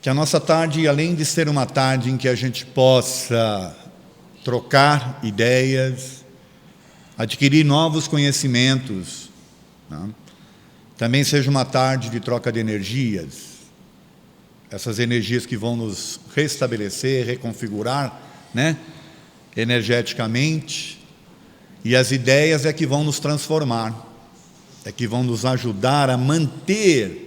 Que a nossa tarde, além de ser uma tarde em que a gente possa trocar ideias, adquirir novos conhecimentos, né? Também seja uma tarde de troca de energias, essas energias que vão nos restabelecer, reconfigurar, né? Energeticamente, e as ideias é que vão nos transformar, é que vão nos ajudar a manter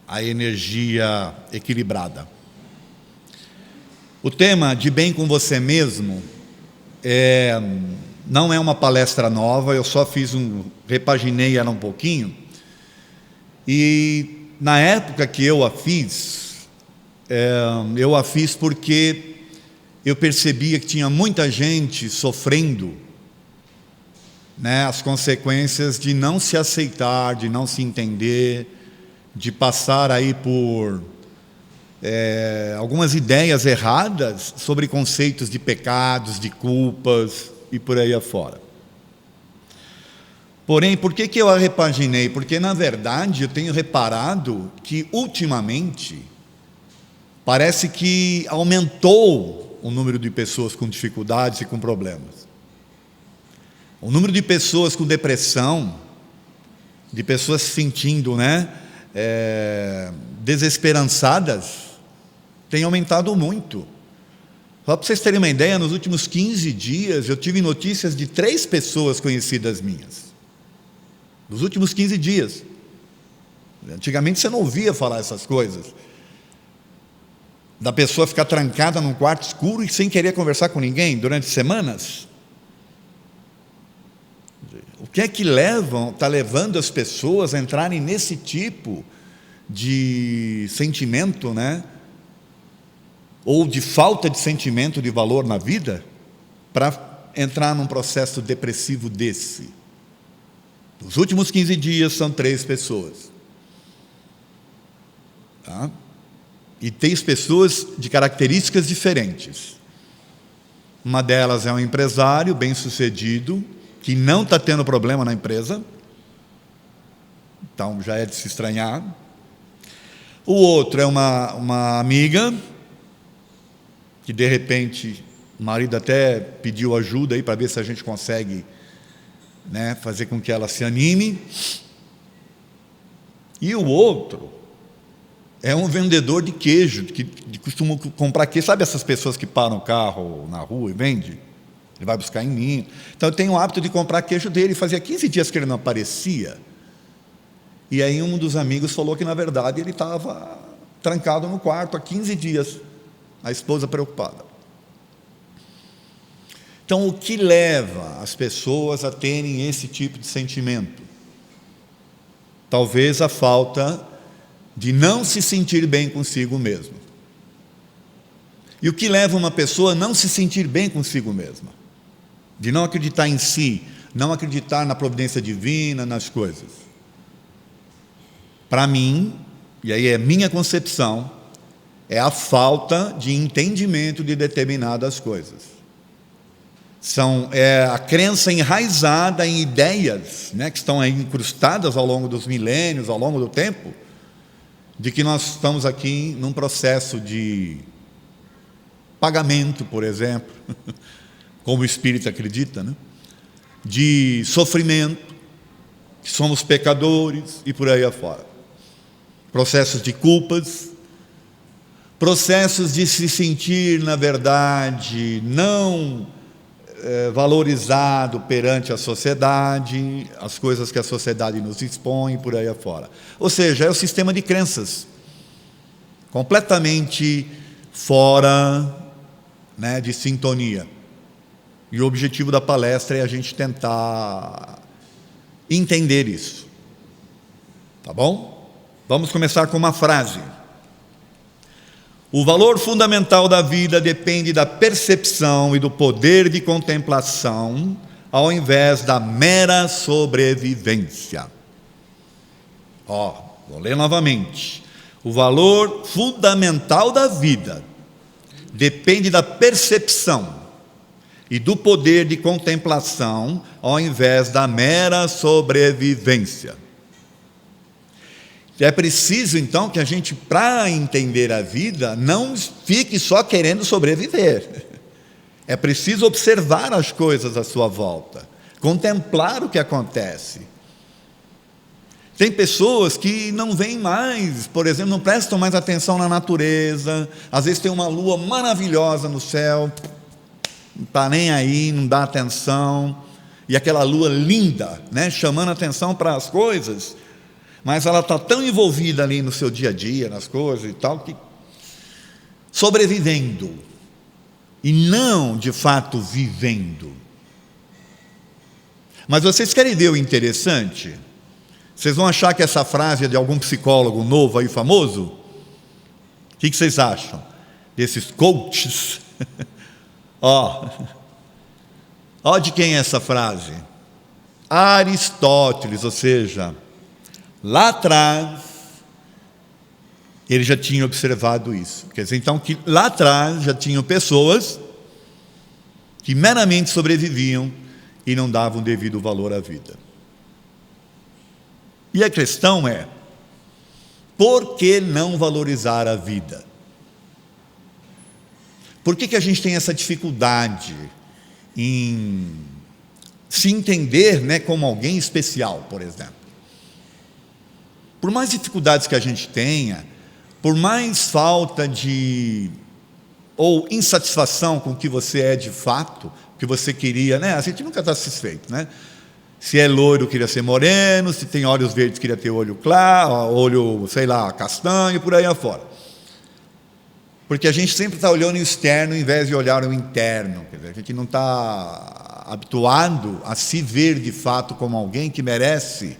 a energia equilibrada. O tema de bem com você mesmo não é uma palestra nova, eu só repaginei ela um pouquinho, e na época que eu a fiz porque eu percebia que tinha muita gente sofrendo, né, as consequências de não se aceitar, de não se entender, de passar aí por algumas ideias erradas sobre conceitos de pecados, de culpas e por aí afora. Porém, por que eu a repaginei? Porque, na verdade, eu tenho reparado que, ultimamente, parece que aumentou o número de pessoas com dificuldades e com problemas. O número de pessoas com depressão, de pessoas se sentindo, desesperançadas, tem aumentado muito. Só para vocês terem uma ideia, nos últimos 15 dias eu tive notícias de 3 pessoas conhecidas minhas. Nos últimos 15 dias. Antigamente você não ouvia falar essas coisas. Da pessoa ficar trancada num quarto escuro e sem querer conversar com ninguém durante semanas. O que é que está levando as pessoas a entrarem nesse tipo de sentimento, ou de falta de sentimento de valor na vida, para entrar num processo depressivo desse? Nos últimos 15 dias são 3 pessoas. Tá? E 3 pessoas de características diferentes. Uma delas é um empresário bem-sucedido, que não está tendo problema na empresa, então já é de se estranhar. O outro é uma amiga, que de repente o marido até pediu ajuda aí para ver se a gente consegue, fazer com que ela se anime. E o outro é um vendedor de queijo, que costuma comprar queijo. Sabe essas pessoas que param o carro na rua e vendem? Ele vai buscar em mim. Então eu tenho o hábito de comprar queijo dele. Fazia 15 dias que ele não aparecia. E aí um dos amigos falou que, na verdade, ele estava trancado no quarto há 15 dias. A esposa preocupada. Então, o que leva as pessoas a terem esse tipo de sentimento? Talvez a falta de não se sentir bem consigo mesmo. E o que leva uma pessoa a não se sentir bem consigo mesma? De não acreditar em si, não acreditar na providência divina, nas coisas. Para mim, e aí é minha concepção, é a falta de entendimento de determinadas coisas. É a crença enraizada em ideias, que estão aí incrustadas ao longo dos milênios, ao longo do tempo, de que nós estamos aqui num processo de pagamento, por exemplo, como o espírito acredita, de sofrimento, que somos pecadores e por aí afora. Processos de culpas, processos de se sentir, na verdade, não valorizado perante a sociedade, as coisas que a sociedade nos expõe, por aí afora. Ou seja, é o sistema de crenças, completamente fora, de sintonia. E o objetivo da palestra é a gente tentar entender isso. Tá bom? Vamos começar com uma frase. O valor fundamental da vida depende da percepção e do poder de contemplação, ao invés da mera sobrevivência. Vou ler novamente. O valor fundamental da vida depende da percepção e do poder de contemplação, ao invés da mera sobrevivência. É preciso, então, que a gente, para entender a vida, não fique só querendo sobreviver. É preciso observar as coisas à sua volta, contemplar o que acontece. Tem pessoas que não veem mais, por exemplo, não prestam mais atenção na natureza. Às vezes tem uma lua maravilhosa no céu, não está nem aí, não dá atenção. E aquela lua linda, né, chamando atenção para as coisas, mas ela está tão envolvida ali no seu dia a dia, nas coisas e tal, que sobrevivendo, e não, de fato, vivendo. Mas vocês querem ver o interessante? Vocês vão achar que essa frase é de algum psicólogo novo aí, famoso? O que vocês acham? Desses coaches? Ó de quem é essa frase? Aristóteles, ou seja, lá atrás, ele já tinha observado isso. Quer dizer, então, que lá atrás já tinham pessoas que meramente sobreviviam e não davam devido valor à vida. E a questão é, por que não valorizar a vida? Por que a gente tem essa dificuldade em se entender, né, como alguém especial, por exemplo? Por mais dificuldades que a gente tenha, por mais falta de ou insatisfação com o que você é de fato, o que você queria, né? A gente nunca está satisfeito, né? Se é loiro, queria ser moreno, se tem olhos verdes, queria ter olho claro, olho, sei lá, castanho, por aí afora. Porque a gente sempre está olhando o externo, ao invés de olhar o interno. Quer dizer, a gente não está habituado a se ver de fato como alguém que merece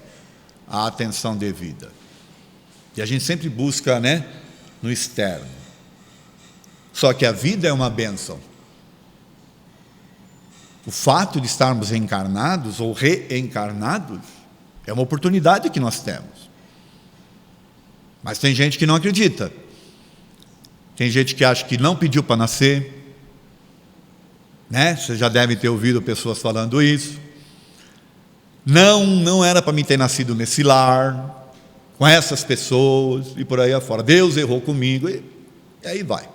a atenção devida. E a gente sempre busca, né, no externo. Só que a vida é uma bênção. O fato de estarmos encarnados ou reencarnados é uma oportunidade que nós temos. Mas tem gente que não acredita. Tem gente que acha que não pediu para nascer, né? Vocês já devem ter ouvido pessoas falando isso. Não era para mim ter nascido nesse lar, com essas pessoas e por aí afora. Deus errou comigo e aí vai.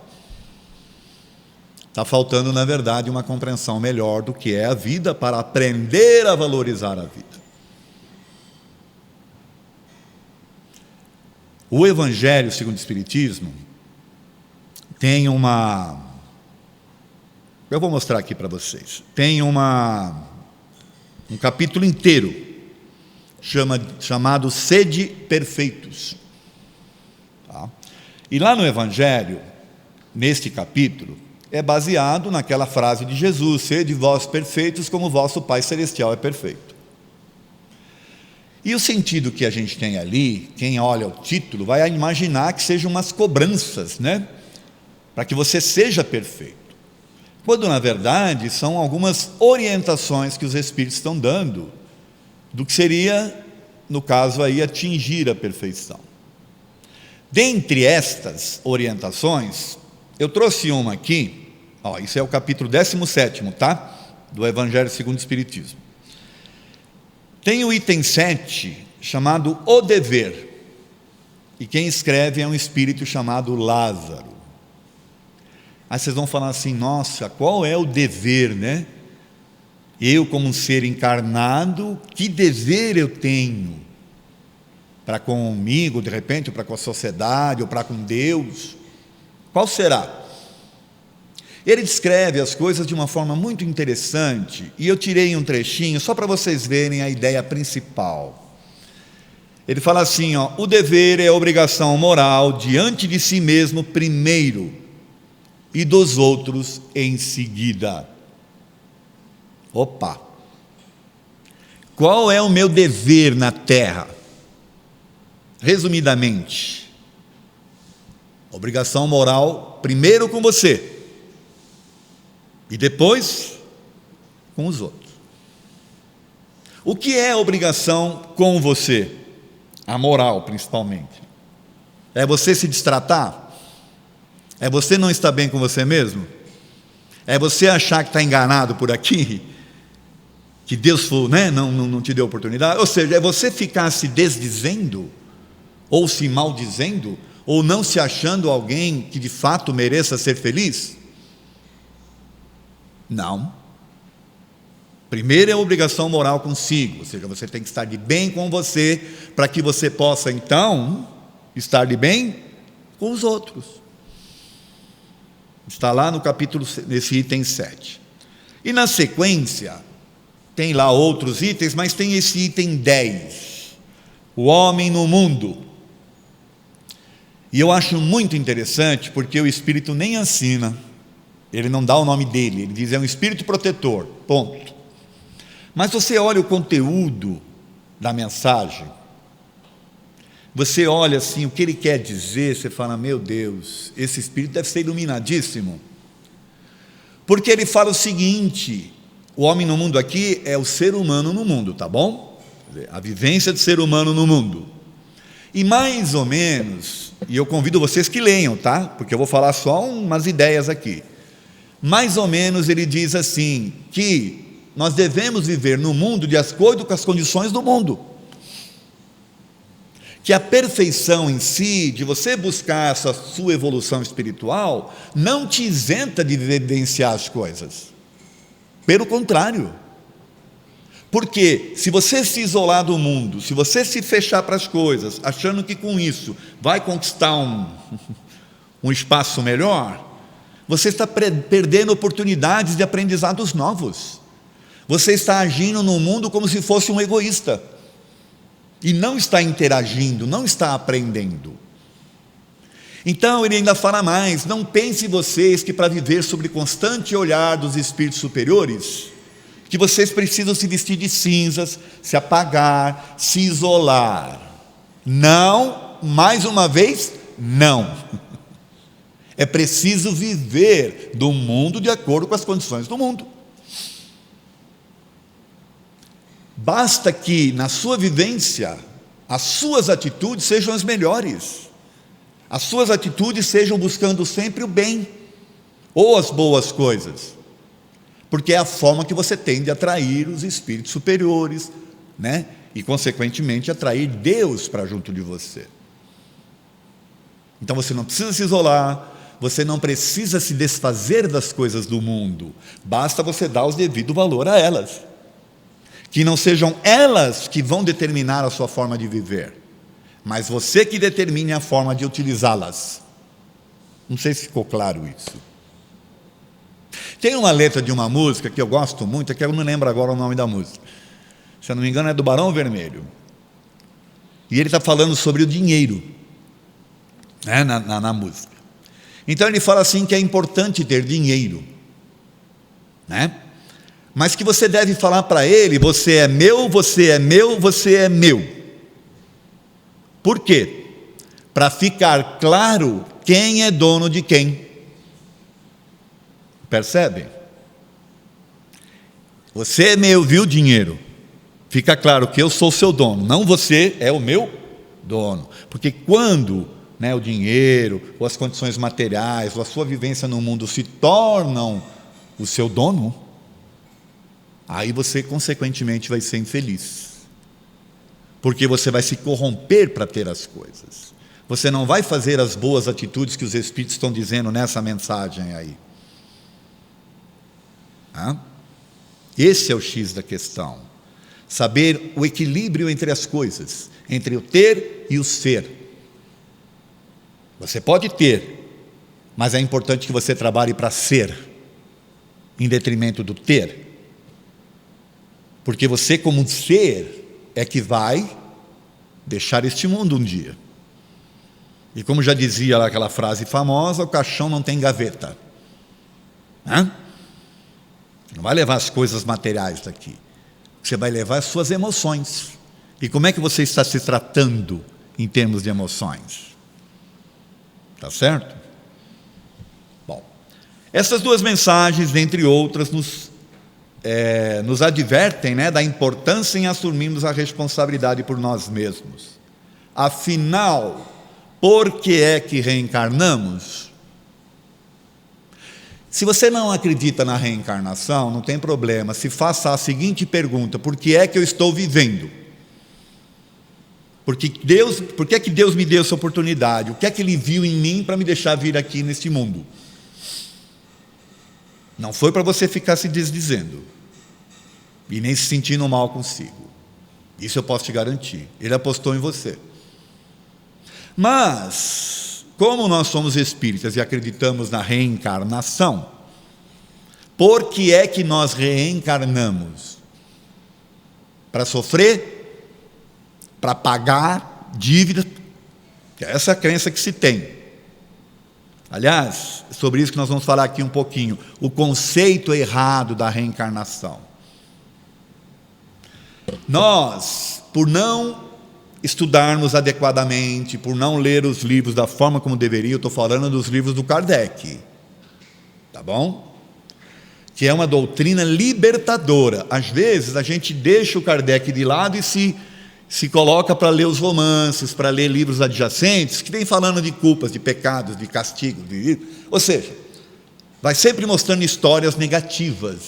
Está faltando, na verdade, uma compreensão melhor do que é a vida para aprender a valorizar a vida. O Evangelho segundo o Espiritismo tem uma... Eu vou mostrar aqui para vocês. Tem um capítulo inteiro chamado Sede Perfeitos. Tá? E lá no Evangelho, neste capítulo, é baseado naquela frase de Jesus: sede vós perfeitos como vosso Pai Celestial é perfeito. E o sentido que a gente tem ali, quem olha o título, vai imaginar que sejam umas cobranças, né? Para que você seja perfeito. Quando, na verdade, são algumas orientações que os Espíritos estão dando do que seria, no caso aí, atingir a perfeição. Dentre estas orientações, eu trouxe uma aqui, isso é o capítulo 17º, tá? Do Evangelho segundo o Espiritismo. Tem o item 7, chamado O Dever, e quem escreve é um espírito chamado Lázaro. Aí vocês vão falar assim: nossa, qual é o dever, né? Eu, como um ser encarnado, que dever eu tenho para comigo, de repente, ou para com a sociedade, ou para com Deus? Qual será? Ele descreve as coisas de uma forma muito interessante, e eu tirei um trechinho só para vocês verem a ideia principal. Ele fala assim, o dever é a obrigação moral diante de si mesmo primeiro, e dos outros em seguida. Opa! Qual é o meu dever na Terra? Resumidamente, obrigação moral primeiro com você e depois com os outros. O que é obrigação com você? A moral, principalmente. É você se destratar? É você não estar bem com você mesmo? É você achar que está enganado por aqui? Que Deus não te deu oportunidade? Ou seja, é você ficar se desdizendo ou se maldizendo, ou não se achando alguém que de fato mereça ser feliz? Não. Primeiro é a obrigação moral consigo, ou seja, você tem que estar de bem com você, para que você possa então estar de bem com os outros. Está lá no capítulo, nesse item 7. E na sequência, tem lá outros itens, mas tem esse item 10, o homem no mundo. E eu acho muito interessante, porque o Espírito nem ensina, ele não dá o nome dele, ele diz é um Espírito protetor, ponto. Mas você olha o conteúdo da mensagem, você olha assim, o que ele quer dizer, você fala, meu Deus, esse Espírito deve ser iluminadíssimo, porque ele fala o seguinte: o homem no mundo aqui é o ser humano no mundo, tá bom? A vivência do ser humano no mundo. E mais ou menos, e eu convido vocês que leiam, tá? Porque eu vou falar só umas ideias aqui. Mais ou menos ele diz assim, que nós devemos viver no mundo de acordo com as condições do mundo. Que a perfeição em si, de você buscar essa sua evolução espiritual, não te isenta de vivenciar as coisas. Pelo contrário. Porque se você se isolar do mundo, se você se fechar para as coisas, achando que com isso vai conquistar um espaço melhor, você está perdendo oportunidades de aprendizados novos. Você está agindo no mundo como se fosse um egoísta. E não está interagindo, não está aprendendo. Então ele ainda fala mais: não pensem vocês que para viver sob constante olhar dos espíritos superiores, que vocês precisam se vestir de cinzas, se apagar, se isolar. Não, mais uma vez, não. É preciso viver do mundo de acordo com as condições do mundo. Basta que na sua vivência, as suas atitudes sejam as melhores. As suas atitudes sejam buscando sempre o bem, ou as boas coisas. Porque é a forma que você tem de atrair os espíritos superiores, né? E consequentemente atrair Deus para junto de você. Então você não precisa se isolar, você não precisa se desfazer das coisas do mundo, basta você dar o devido valor a elas, que não sejam elas que vão determinar a sua forma de viver, mas você que determine a forma de utilizá-las. Não sei se ficou claro isso. Tem uma letra de uma música que eu gosto muito, é que eu não lembro agora o nome da música, se eu não me engano é do Barão Vermelho, e ele está falando sobre o dinheiro, né, na música. Então ele fala assim que é importante ter dinheiro, né? Mas que você deve falar para ele: você é meu, você é meu, você é meu. Por quê? Para ficar claro quem é dono de quem. Percebe? Você é meu, viu, dinheiro? Fica claro que eu sou o seu dono, não você é o meu dono. Porque quando, né, o dinheiro, ou as condições materiais, ou a sua vivência no mundo se tornam o seu dono, aí você consequentemente vai ser infeliz, porque você vai se corromper para ter as coisas, você não vai fazer as boas atitudes que os Espíritos estão dizendo nessa mensagem aí. Esse é o X da questão, saber o equilíbrio entre as coisas, entre o ter e o ser. Você pode ter, mas é importante que você trabalhe para ser, em detrimento do ter. Porque você, como ser, é que vai deixar este mundo um dia. E como já dizia lá aquela frase famosa, o caixão não tem gaveta. Não vai levar as coisas materiais daqui. Você vai levar as suas emoções. E como é que você está se tratando em termos de emoções? Tá certo? Bom, essas duas mensagens, dentre outras, nos advertem, né, da importância em assumirmos a responsabilidade por nós mesmos. Afinal, por que é que reencarnamos? Se você não acredita na reencarnação, não tem problema, se faça a seguinte pergunta: por que é que eu estou vivendo? Por que é que Deus me deu essa oportunidade? O que é que Ele viu em mim para me deixar vir aqui neste mundo? Não foi para você ficar se desdizendo e nem se sentindo mal consigo. Isso eu posso te garantir. Ele apostou em você. Mas, como nós somos espíritas e acreditamos na reencarnação, por que é que nós reencarnamos? Para sofrer? Para pagar dívida? Essa é a crença que se tem. Aliás, sobre isso que nós vamos falar aqui um pouquinho. O conceito errado da reencarnação. Nós, por não estudarmos adequadamente, por não ler os livros da forma como deveria, eu estou falando dos livros do Kardec, tá bom? Que é uma doutrina libertadora. Às vezes a gente deixa o Kardec de lado e se coloca para ler os romances, para ler livros adjacentes, que vem falando de culpas, de pecados, de castigos, ou seja, vai sempre mostrando histórias negativas,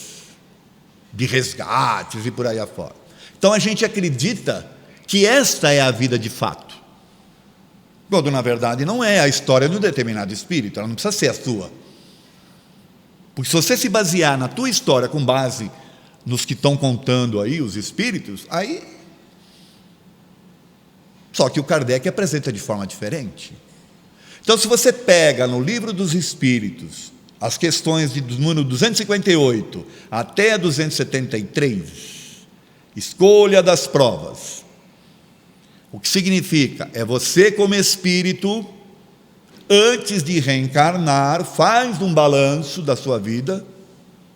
de resgates e por aí afora. Então a gente acredita que esta é a vida de fato, quando na verdade não é a história de um determinado espírito, ela não precisa ser a sua. Porque se você se basear na tua história com base nos que estão contando aí, os espíritos, aí... Só que o Kardec apresenta de forma diferente. Então, se você pega no Livro dos Espíritos as questões do número 258 até 273, escolha das provas, o que significa? É você como espírito, antes de reencarnar, faz um balanço da sua vida,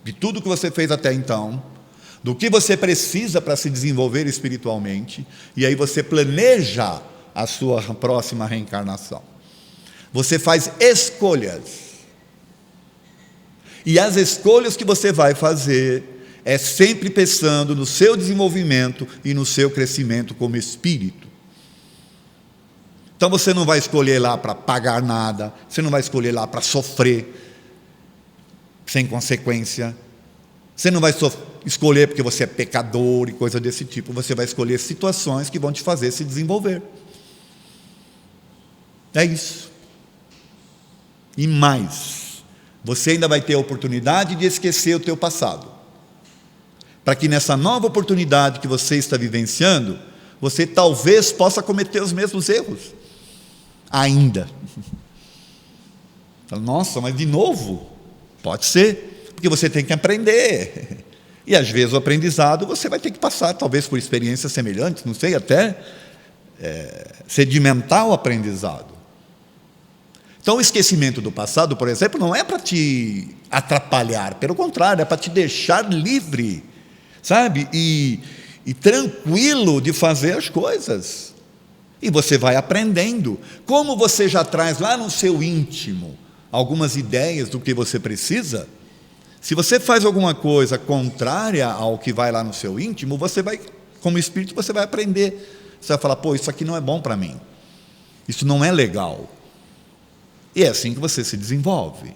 de tudo que você fez até então, do que você precisa para se desenvolver espiritualmente, e aí você planeja a sua próxima reencarnação. Você faz escolhas, e as escolhas que você vai fazer é sempre pensando no seu desenvolvimento e no seu crescimento como espírito. Então você não vai escolher lá para pagar nada, você não vai escolher lá para sofrer sem consequência, você não vai escolher porque você é pecador e coisa desse tipo, você vai escolher situações que vão te fazer se desenvolver. É isso. E mais, você ainda vai ter a oportunidade de esquecer o teu passado, para que nessa nova oportunidade que você está vivenciando, você talvez possa cometer os mesmos erros, ainda. Nossa, mas de novo? Pode ser, porque você tem que aprender, e às vezes o aprendizado você vai ter que passar, talvez por experiências semelhantes, não sei, até sedimentar o aprendizado. Então o esquecimento do passado, por exemplo, não é para te atrapalhar, pelo contrário, é para te deixar livre, sabe, e tranquilo de fazer as coisas, e você vai aprendendo, como você já traz lá no seu íntimo algumas ideias do que você precisa. Se você faz alguma coisa contrária ao que vai lá no seu íntimo, você vai, como espírito, você vai aprender, você vai falar, pô, isso aqui não é bom para mim, isso não é legal, e é assim que você se desenvolve.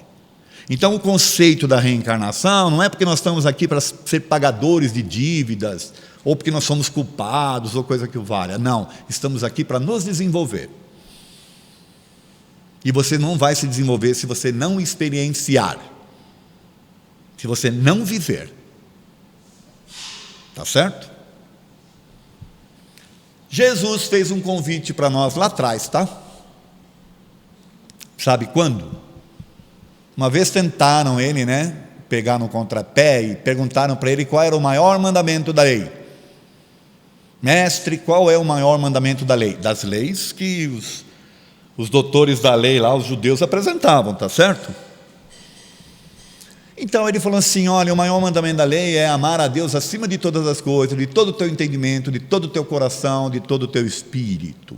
Então o conceito da reencarnação não é porque nós estamos aqui para ser pagadores de dívidas, ou porque nós somos culpados, ou coisa que o valha. Não, estamos aqui para nos desenvolver. E você não vai se desenvolver se você não experienciar, se você não viver. Tá certo? Jesus fez um convite para nós lá atrás, tá? Sabe quando? Uma vez tentaram ele, pegar no contrapé e perguntaram para ele qual era o maior mandamento da lei. Mestre, qual é o maior mandamento da lei? Das leis que os doutores da lei lá, os judeus, apresentavam, tá certo? Então ele falou assim, olha, o maior mandamento da lei é amar a Deus acima de todas as coisas, de todo o teu entendimento, de todo o teu coração, de todo o teu espírito.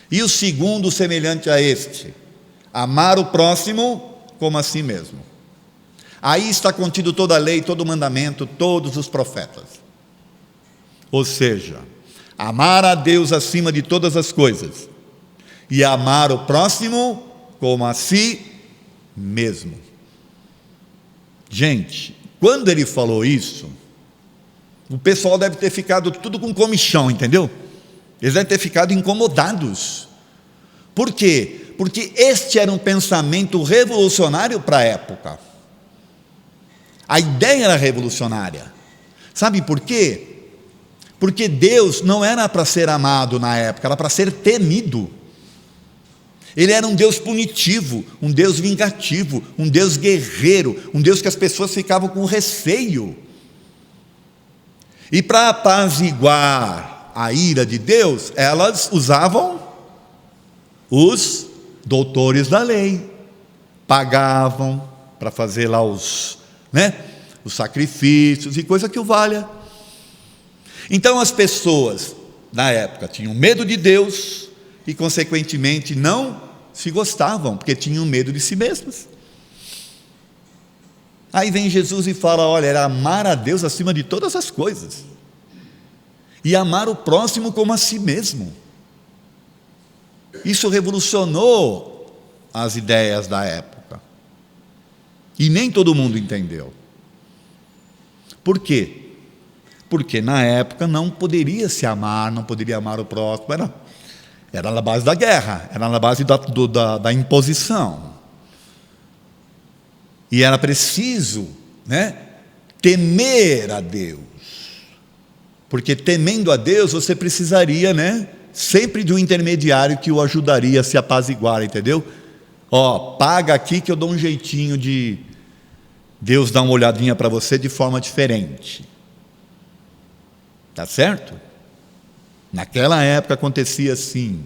E o segundo, semelhante a este, amar o próximo como a si mesmo. Aí está contido toda a lei, todo o mandamento, todos os profetas. Ou seja, amar a Deus acima de todas as coisas e amar o próximo como a si mesmo. Gente, quando ele falou isso, o pessoal deve ter ficado tudo com comichão, entendeu? Eles devem ter ficado incomodados. Por quê? Porque este era um pensamento revolucionário para a época. A ideia era revolucionária. Sabe por quê? Porque Deus não era para ser amado na época, era para ser temido. Ele era um Deus punitivo, um Deus vingativo, um Deus guerreiro, um Deus que as pessoas ficavam com receio. E para apaziguar a ira de Deus, elas usavam os doutores da lei, pagavam para fazer lá os sacrifícios e coisa que o valha. Então as pessoas na época tinham medo de Deus e consequentemente não se gostavam, porque tinham medo de si mesmas. Aí vem Jesus e fala: olha, era amar a Deus acima de todas as coisas e amar o próximo como a si mesmo. Isso revolucionou as ideias da época e nem todo mundo entendeu. Por quê? Porque na época não poderia se amar, não poderia amar o próximo, era na base da guerra, era na base da imposição. E era preciso temer a Deus, porque temendo a Deus você precisaria sempre de um intermediário que o ajudaria a se apaziguar, entendeu? Paga aqui que eu dou um jeitinho de Deus dar uma olhadinha para você de forma diferente. Tá certo? Naquela época acontecia assim.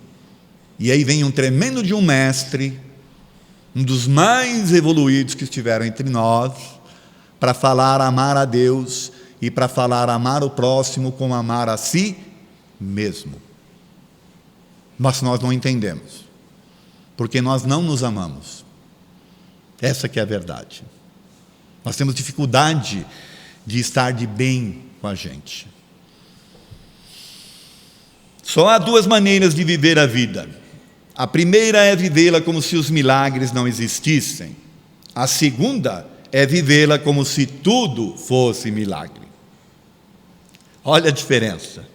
E aí vem um tremendo de um mestre, um dos mais evoluídos que estiveram entre nós, para falar amar a Deus e para falar amar o próximo como amar a si mesmo. Mas nós não entendemos, porque nós não nos amamos. Essa que é a verdade. Nós temos dificuldade de estar de bem com a gente. Só há duas maneiras de viver a vida. A primeira é vivê-la como se os milagres não existissem. A segunda é vivê-la como se tudo fosse milagre. Olha a diferença.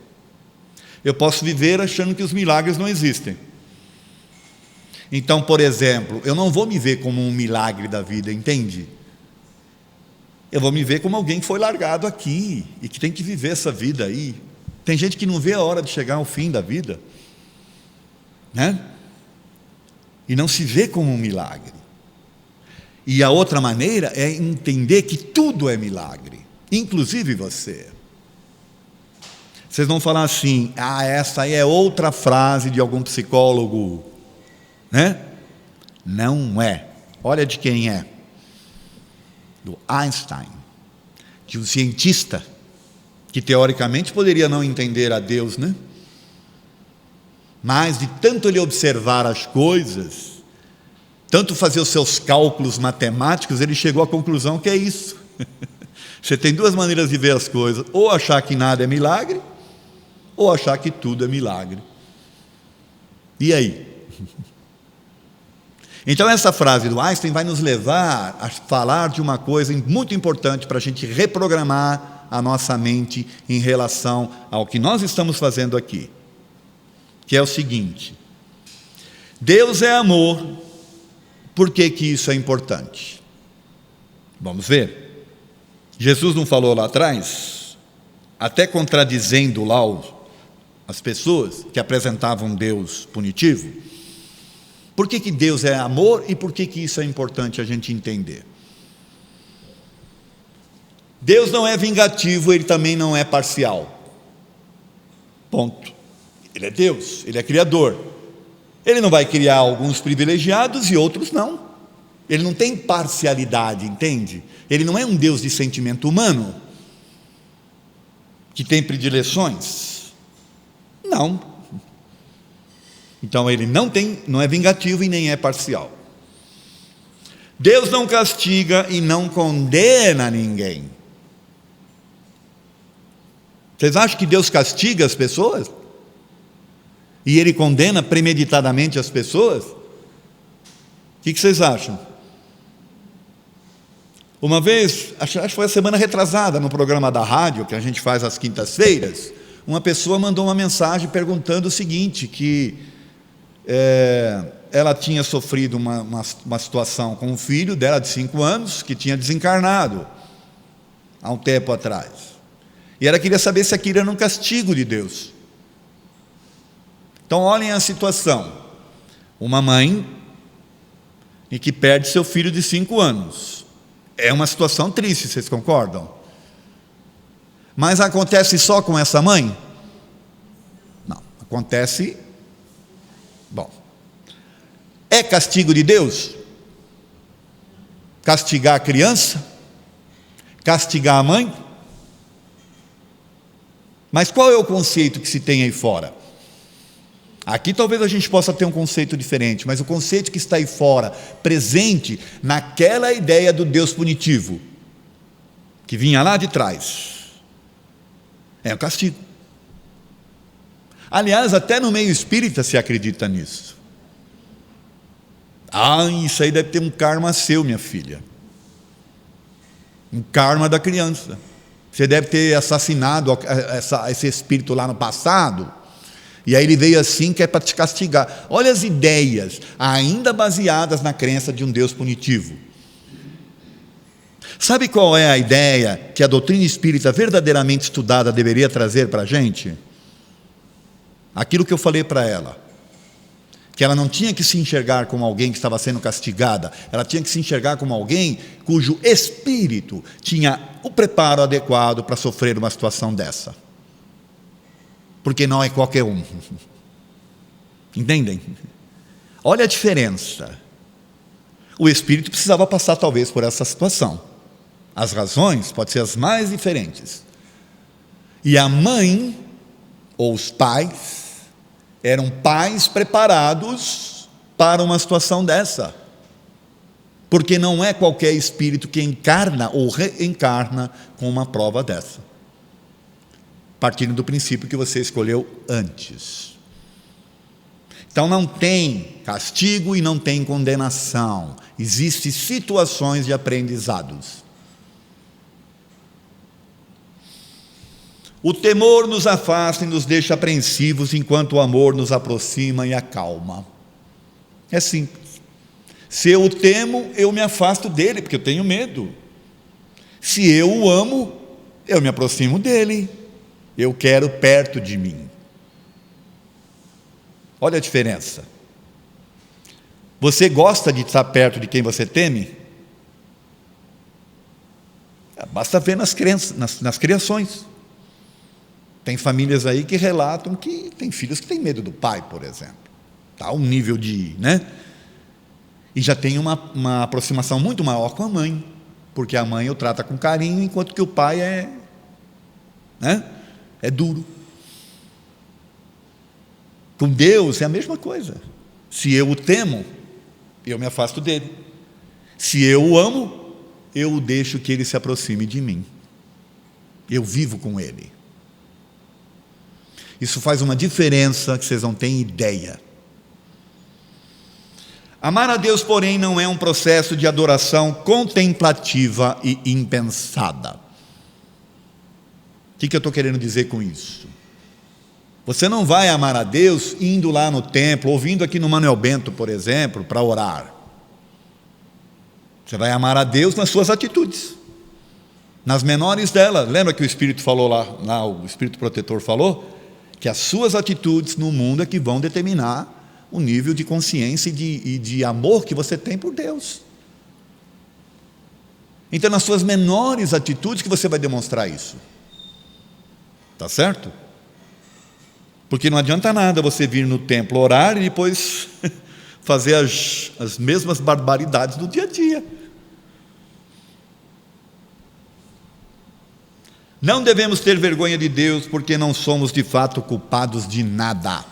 Eu posso viver achando que os milagres não existem. Então, por exemplo, eu não vou me ver como um milagre da vida, entende? Eu vou me ver como alguém que foi largado aqui e que tem que viver essa vida aí. Tem gente que não vê a hora de chegar ao fim da vida, e não se vê como um milagre. E a outra maneira é entender que tudo é milagre, inclusive você. Vocês vão falar assim: essa aí é outra frase de algum psicólogo, Não é. Olha de quem é. Do Einstein, de um cientista que teoricamente poderia não entender a Deus, mas de tanto ele observar as coisas, tanto fazer os seus cálculos matemáticos, ele chegou à conclusão que é isso. Você tem duas maneiras de ver as coisas: ou achar que nada é milagre, ou achar que tudo é milagre. E aí? Então essa frase do Einstein vai nos levar a falar de uma coisa muito importante para a gente reprogramar a nossa mente em relação ao que nós estamos fazendo aqui, que é o seguinte: Deus é amor. Por que isso é importante? Vamos ver. Jesus não falou lá atrás, até contradizendo lá as pessoas que apresentavam um Deus punitivo? Por que Deus é amor e por que isso é importante a gente entender? Deus não é vingativo, Ele também não é parcial. Ponto. Ele é Deus, Ele é Criador. Ele não vai criar alguns privilegiados e outros não. Ele não tem parcialidade, entende? Ele não é um Deus de sentimento humano, que tem predileções. Não. Então Ele não é vingativo e nem é parcial. Deus não castiga e não condena ninguém. Vocês acham que Deus castiga as pessoas? E Ele condena premeditadamente as pessoas? O que vocês acham? Uma vez, acho que foi a semana retrasada, no programa da rádio, que a gente faz às quintas-feiras, uma pessoa mandou uma mensagem perguntando o seguinte, que ela tinha sofrido uma situação com um filho dela de 5 anos, que tinha desencarnado há um tempo atrás. E ela queria saber se aquilo era um castigo de Deus. Então olhem a situação. Uma mãe e que perde seu filho de 5 anos. É uma situação triste, vocês concordam? Mas acontece só com essa mãe? Não, acontece... Bom, é castigo de Deus? Castigar a criança? Castigar a mãe? Mas qual é o conceito que se tem aí fora? Aqui talvez a gente possa ter um conceito diferente, mas o conceito que está aí fora, presente naquela ideia do Deus punitivo, que vinha lá de trás, é um castigo. Aliás, até no meio espírita se acredita nisso. Isso aí deve ter um karma seu, minha filha. Um karma da criança. Você deve ter assassinado esse espírito lá no passado, e aí ele veio assim que é para te castigar. Olha as ideias, ainda baseadas na crença de um Deus punitivo. Sabe qual é a ideia que a doutrina espírita verdadeiramente estudada deveria trazer para a gente? Aquilo que eu falei para ela, que ela não tinha que se enxergar como alguém que estava sendo castigada, ela tinha que se enxergar como alguém cujo espírito tinha o preparo adequado para sofrer uma situação dessa. Porque não é qualquer um. Entendem? Olha a diferença. O espírito precisava passar talvez por essa situação. As razões podem ser as mais diferentes. E a mãe, ou os pais, eram pais preparados para uma situação dessa. Porque não é qualquer espírito que encarna ou reencarna com uma prova dessa. Partindo do princípio que você escolheu antes. Então não tem castigo e não tem condenação. Existem situações de aprendizados. O temor nos afasta e nos deixa apreensivos, enquanto o amor nos aproxima e acalma. É simples. Se eu o temo, eu me afasto dele, porque eu tenho medo. Se eu o amo, eu me aproximo dele. Eu quero perto de mim. Olha a diferença. Você gosta de estar perto de quem você teme? Basta ver nas criações. Tem famílias aí que relatam que tem filhos que têm medo do pai, por exemplo. Tá, um nível de... E já tem uma aproximação muito maior com a mãe, porque a mãe o trata com carinho, enquanto que o pai é duro. Com Deus é a mesma coisa. Se eu o temo, eu me afasto dele. Se eu o amo, eu o deixo que ele se aproxime de mim. Eu vivo com ele. Isso faz uma diferença que vocês não têm ideia. Amar a Deus, porém, não é um processo de adoração contemplativa e impensada. O que eu estou querendo dizer com isso? Você não vai amar a Deus indo lá no templo, ouvindo aqui no Manuel Bento, por exemplo, para orar. Você vai amar a Deus nas suas atitudes, nas menores delas. Lembra que o Espírito falou lá o Espírito Protetor falou? Que as suas atitudes no mundo é que vão determinar o nível de consciência e de amor que você tem por Deus. Então, nas suas menores atitudes que você vai demonstrar isso. Tá certo? Porque não adianta nada você vir no templo orar e depois fazer as mesmas barbaridades do dia a dia. Não devemos ter vergonha de Deus, porque não somos de fato culpados de nada.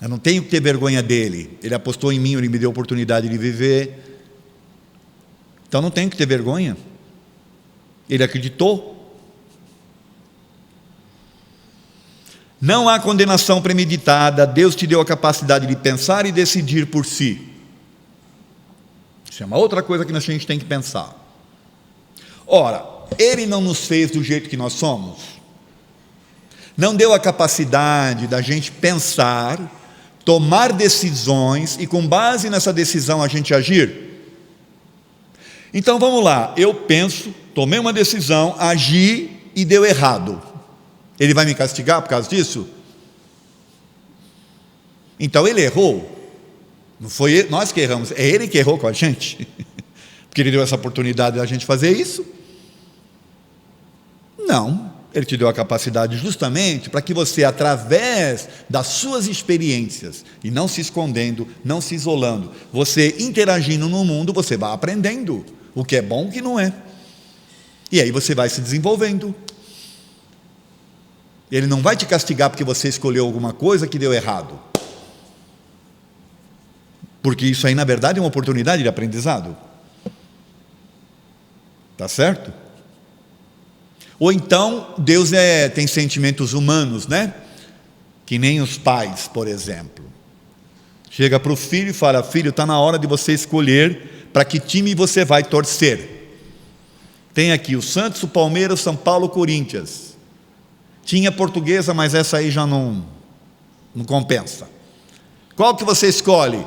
Eu não tenho que ter vergonha dele. Ele apostou em mim, ele me deu a oportunidade de viver. Então não tenho que ter vergonha. Ele acreditou. Não há condenação premeditada. Deus te deu a capacidade de pensar e decidir por si. Isso é uma outra coisa que a gente tem que pensar. Ora, Ele não nos fez do jeito que nós somos. não deu a capacidade da gente pensar, tomar decisões e com base nessa decisão a gente agir. Então vamos lá, eu penso, tomei uma decisão, agi e deu errado. Ele vai me castigar por causa disso? Então ele errou. Não foi nós que erramos, é ele que errou com a gente. Porque ele deu essa oportunidade da gente fazer isso? Não, ele te deu a capacidade justamente para que você, através das suas experiências, e não se escondendo, não se isolando, você interagindo no mundo, você vai aprendendo o que é bom e o que não é. E aí você vai se desenvolvendo. Ele não vai te castigar porque você escolheu alguma coisa que deu errado. Porque isso aí, na verdade, é uma oportunidade de aprendizado. Tá certo? Ou então, Deus tem sentimentos humanos, né? Que nem os pais, por exemplo. Chega para o filho e fala: filho, está na hora de você escolher para que time você vai torcer. Tem aqui o Santos, o Palmeiras, o São Paulo, o Corinthians. Tinha Portuguesa, mas essa aí já não compensa. Qual que você escolhe?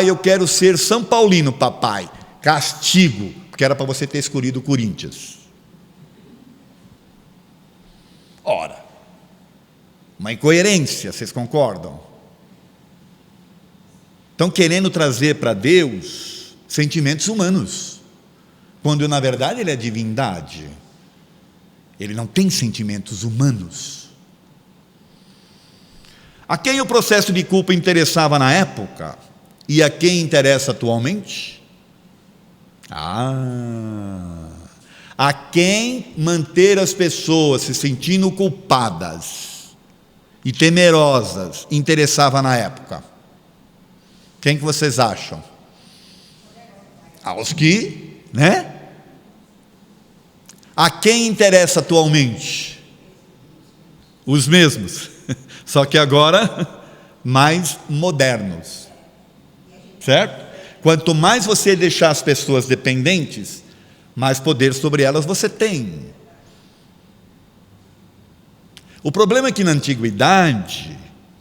Eu quero ser São Paulino, papai. Castigo, porque era para você ter escolhido o Corinthians. Ora, uma incoerência, vocês concordam? Estão querendo trazer para Deus sentimentos humanos, quando na verdade Ele é divindade. Ele não tem sentimentos humanos. A quem o processo de culpa interessava na época e a quem interessa atualmente? A quem manter as pessoas se sentindo culpadas e temerosas interessava na época? Quem que vocês acham? Aos que, né? A quem interessa atualmente? Os mesmos, só que agora mais modernos, certo? Quanto mais você deixar as pessoas dependentes, mais poder sobre elas você tem. O problema é que na antiguidade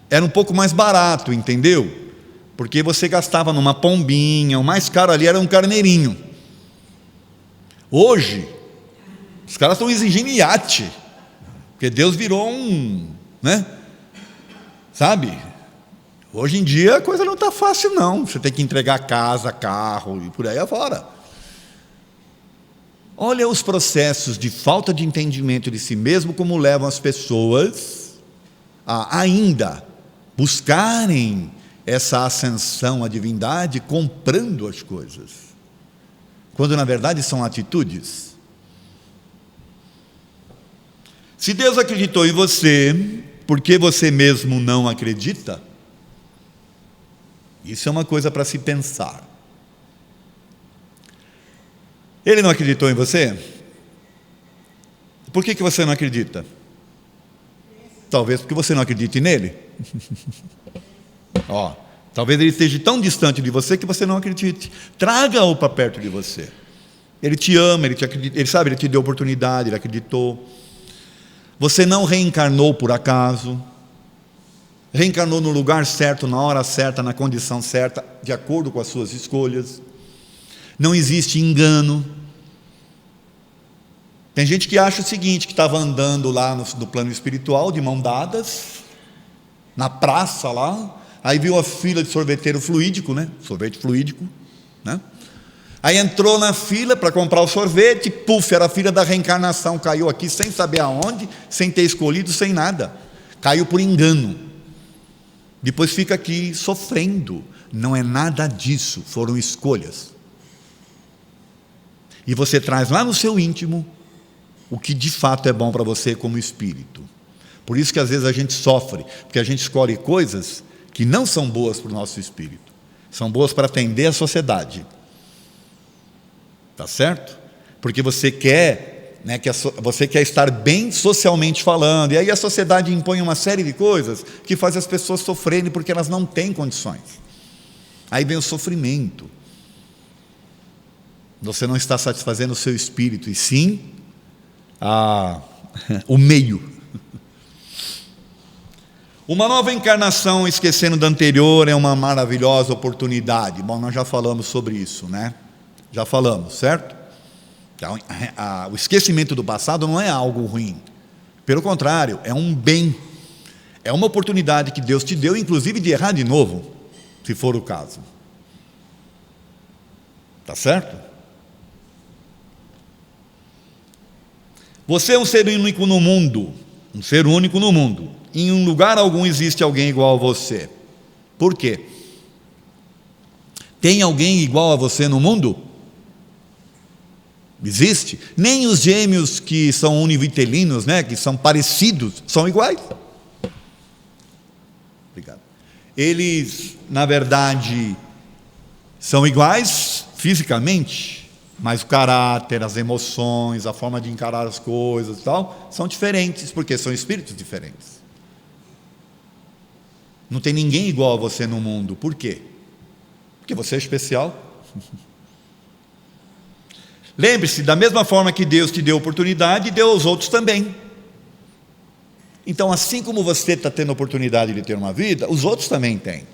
era um pouco mais barato, entendeu? Porque você gastava numa pombinha, o mais caro ali era um carneirinho. Hoje, os caras estão exigindo iate, porque Deus virou né? Sabe? Hoje em dia a coisa não está fácil não, você tem que entregar casa, carro e por aí afora. Olha os processos de falta de entendimento de si mesmo, como levam as pessoas a ainda buscarem essa ascensão à divindade comprando as coisas, quando na verdade são atitudes. Se Deus acreditou em você, por que você mesmo não acredita? Isso é uma coisa para se pensar. Ele não acreditou em você? Por que você não acredita? Talvez porque você não acredite nele. Talvez ele esteja tão distante de você que você não acredite. Traga-o para perto de você. Ele te ama, ele sabe, ele te deu oportunidade, ele acreditou. Você não reencarnou por acaso. Reencarnou no lugar certo, na hora certa, na condição certa, de acordo com as suas escolhas. Não existe engano. Tem gente que acha o seguinte, que estava andando lá no plano espiritual, de mão dadas, na praça lá, aí viu a fila de sorveteiro fluídico, né? Sorvete fluídico, né? Aí entrou na fila para comprar o sorvete, era a fila da reencarnação, caiu aqui sem saber aonde, sem ter escolhido, sem nada. Caiu por engano. Depois fica aqui sofrendo. Não é nada disso, foram escolhas. E você traz lá no seu íntimo o que de fato é bom para você como espírito. Por isso que às vezes a gente sofre, porque a gente escolhe coisas que não são boas para o nosso espírito, são boas para atender a sociedade. Tá certo? Porque você quer, né, você quer estar bem socialmente falando, e aí a sociedade impõe uma série de coisas que faz as pessoas sofrerem porque elas não têm condições. Aí vem o sofrimento. Você não está satisfazendo o seu espírito, e sim o meio. Uma nova encarnação, esquecendo da anterior, é uma maravilhosa oportunidade. Bom, nós já falamos sobre isso, né? Já falamos, certo? Então, o esquecimento do passado não é algo ruim. Pelo contrário, é um bem. É uma oportunidade que Deus te deu, inclusive de errar de novo, se for o caso. Tá certo? Você é um ser único no mundo. Um ser único no mundo. Em um lugar algum existe alguém igual a você. Por quê? Tem alguém igual a você no mundo? Existe? Nem os gêmeos que são univitelinos, né, que são parecidos, são iguais. Obrigado. Eles, na verdade, são iguais fisicamente, mas o caráter, as emoções, a forma de encarar as coisas e tal, são diferentes, porque são espíritos diferentes. Não tem ninguém igual a você no mundo. Por quê? Porque você é especial. Lembre-se, da mesma forma que Deus te deu oportunidade, deu aos outros também. Então, assim como você está tendo a oportunidade de ter uma vida, os outros também têm.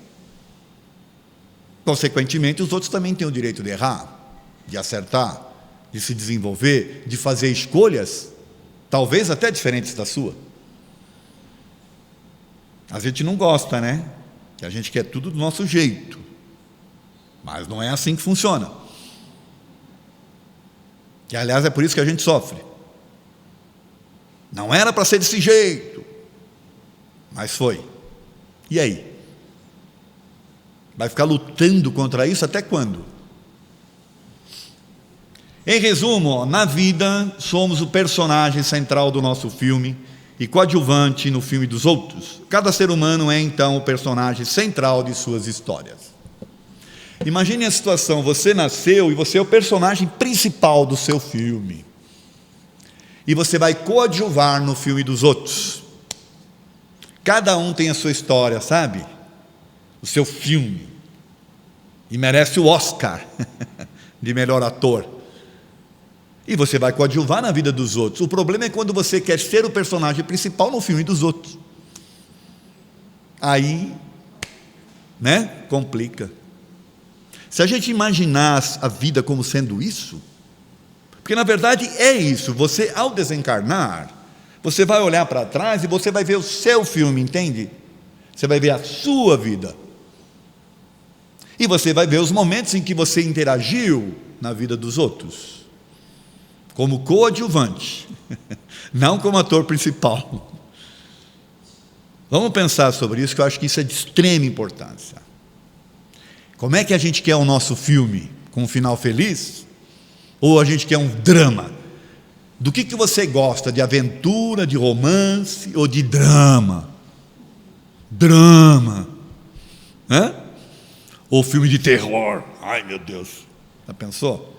Consequentemente, os outros também têm o direito de errar, de acertar, de se desenvolver, de fazer escolhas, talvez até diferentes da sua. A gente não gosta, né? Que a gente quer tudo do nosso jeito. Mas não é assim que funciona. Que, aliás, é por isso que a gente sofre. Não era para ser desse jeito, mas foi. E aí? Vai ficar lutando contra isso até quando? Em resumo, na vida, somos o personagem central do nosso filme e coadjuvante no filme dos outros. Cada ser humano é, então, o personagem central de suas histórias. Imagine a situação, você nasceu e você é o personagem principal do seu filme. E você vai coadjuvar no filme dos outros. Cada um tem a sua história, sabe? O seu filme. E merece o Oscar de melhor ator. E você vai coadjuvar na vida dos outros. O problema é quando você quer ser o personagem principal no filme dos outros. Aí, né? Complica. Se a gente imaginar a vida como sendo isso, porque na verdade é isso, você ao desencarnar, você vai olhar para trás e você vai ver o seu filme, entende? Você vai ver a sua vida. E você vai ver os momentos em que você interagiu na vida dos outros, como coadjuvante, não como ator principal. Vamos pensar sobre isso, que eu acho que isso é de extrema importância. Como é que a gente quer o nosso filme? Com um final feliz? Ou a gente quer um drama? Do que você gosta? De aventura, de romance ou de drama? Drama. Hã? Ou filme de terror? Ai, meu Deus. Já pensou?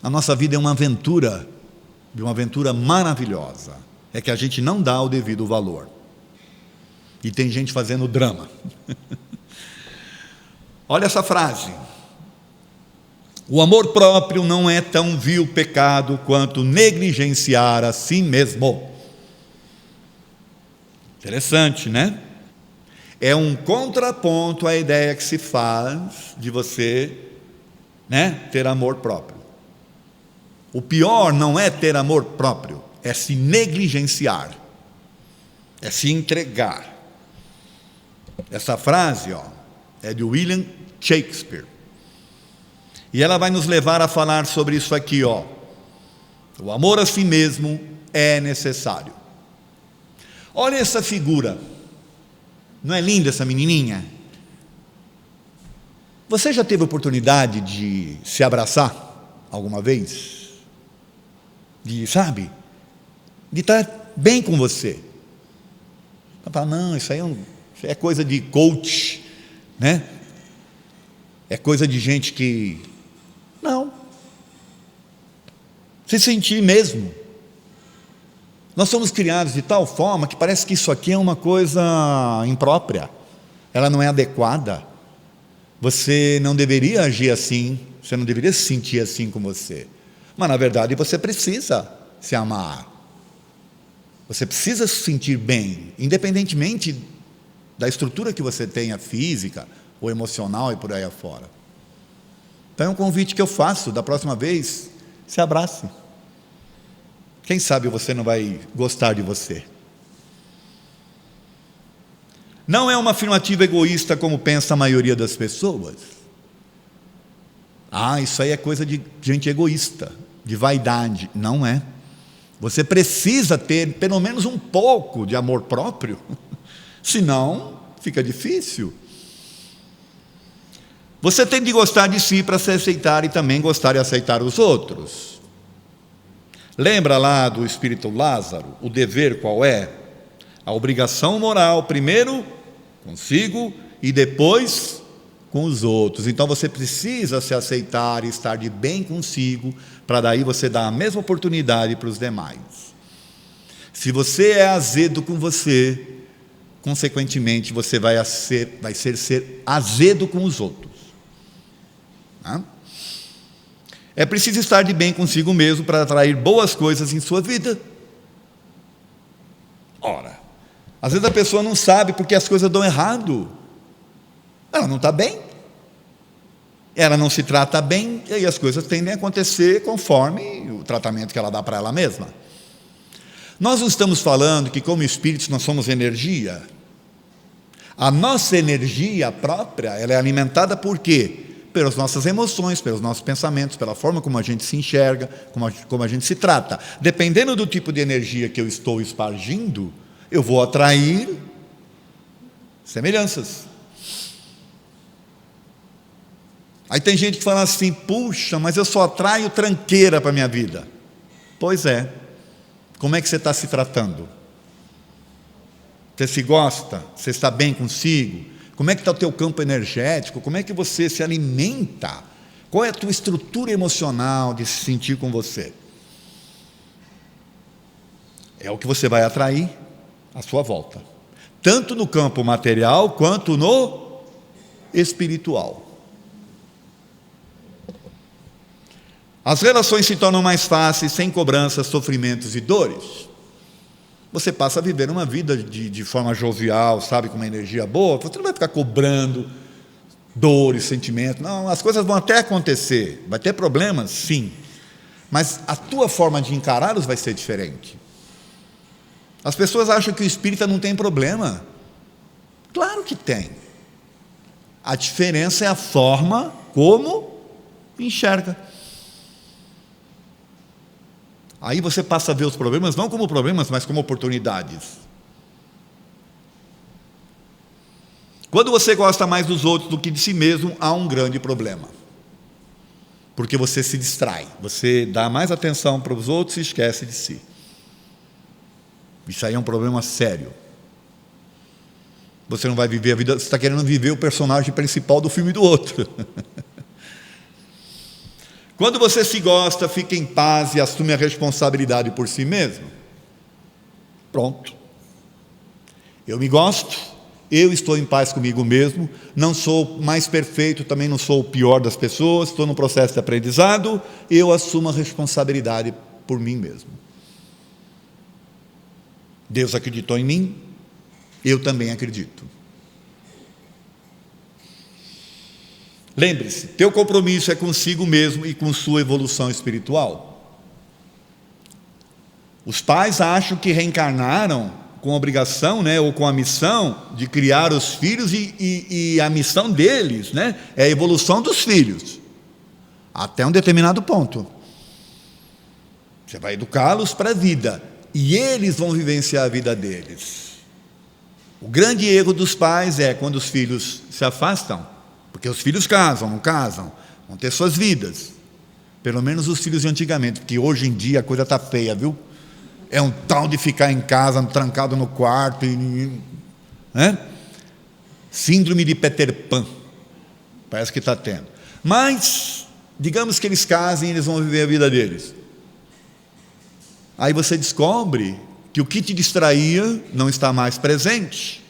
A nossa vida é uma aventura maravilhosa. É que a gente não dá o devido valor. E tem gente fazendo drama. Olha essa frase: o amor próprio não é tão vil pecado quanto negligenciar a si mesmo. Interessante, né? É um contraponto à ideia que se faz de você, né, ter amor próprio. O pior não é ter amor próprio, é se negligenciar, é se entregar. Essa frase, é de William Shakespeare. E ela vai nos levar a falar sobre isso aqui, O amor a si mesmo é necessário. Olha essa figura. Não é linda essa menininha? Você já teve oportunidade de se abraçar alguma vez? De estar bem com você? Não, isso aí é coisa de coach, né? É coisa de gente que... Não. Se sentir mesmo. Nós somos criados de tal forma que parece que isso aqui é uma coisa imprópria. Ela não é adequada. Você não deveria agir assim. Você não deveria se sentir assim com você. Mas, na verdade, você precisa se amar. Você precisa se sentir bem, independentemente da estrutura que você tenha, física ou emocional e por aí afora. Então é um convite que eu faço, da próxima vez, se abrace. Quem sabe você não vai gostar de você. Não é uma afirmativa egoísta como pensa a maioria das pessoas. Isso aí é coisa de gente egoísta, de vaidade. Não é. Você precisa ter pelo menos um pouco de amor próprio, senão fica difícil. Você tem de gostar de si para se aceitar e também gostar e aceitar os outros. Lembra lá do espírito Lázaro? O dever qual é? A obrigação moral, primeiro consigo e depois com os outros. Então você precisa se aceitar e estar de bem consigo, para daí você dar a mesma oportunidade para os demais. Se você é azedo com você, consequentemente você vai ser azedo com os outros. É preciso estar de bem consigo mesmo para atrair boas coisas em sua vida. Ora, às vezes a pessoa não sabe porque as coisas dão errado. Ela não está bem, ela não se trata bem, e aí as coisas tendem a acontecer conforme o tratamento que ela dá para ela mesma. Nós não estamos falando que como espíritos nós somos energia. A nossa energia própria, ela é alimentada por quê? Pelas nossas emoções, pelos nossos pensamentos, pela forma como a gente se enxerga, como a gente se trata. Dependendo do tipo de energia que eu estou espargindo, eu vou atrair semelhanças. Aí tem gente que fala assim: puxa, mas eu só atraio tranqueira para a minha vida. Pois é. Como é que você está se tratando? Você se gosta? Você está bem consigo? Como é que está o teu campo energético? Como é que você se alimenta? Qual é a tua estrutura emocional de se sentir com você? É o que você vai atrair à sua volta, tanto no campo material quanto no espiritual. As relações se tornam mais fáceis sem cobranças, sofrimentos e dores. Você passa a viver uma vida de forma jovial, sabe, com uma energia boa. Você não vai ficar cobrando dores, sentimentos. Não, as coisas vão até acontecer. Vai ter problemas, sim. Mas a tua forma de encará-los vai ser diferente. As pessoas acham que o espírita não tem problema. Claro que tem. A diferença é a forma como enxerga. Aí você passa a ver os problemas não como problemas, mas como oportunidades. Quando você gosta mais dos outros do que de si mesmo, há um grande problema. Porque você se distrai, você dá mais atenção para os outros e esquece de si. Isso aí é um problema sério. Você não vai viver a vida, você está querendo viver o personagem principal do filme do outro. Quando você se gosta, fica em paz e assume a responsabilidade por si mesmo. Pronto. Eu me gosto, eu estou em paz comigo mesmo, não sou mais perfeito, também não sou o pior das pessoas, estou no processo de aprendizado, eu assumo a responsabilidade por mim mesmo. Deus acreditou em mim, eu também acredito. Lembre-se, teu compromisso é consigo mesmo e com sua evolução espiritual. Os pais acham que reencarnaram com a obrigação, ou com a missão de criar os filhos e a missão deles, é a evolução dos filhos, até um determinado ponto. Você vai educá-los para a vida e eles vão vivenciar a vida deles. O grande erro dos pais é quando os filhos se afastam. Porque os filhos casam, não casam, vão ter suas vidas. Pelo menos os filhos de antigamente, porque hoje em dia a coisa está feia, viu? É um tal de ficar em casa, trancado no quarto, síndrome de Peter Pan, parece que está tendo. Mas, digamos que eles casem e eles vão viver a vida deles. Aí você descobre que o que te distraía não está mais presente.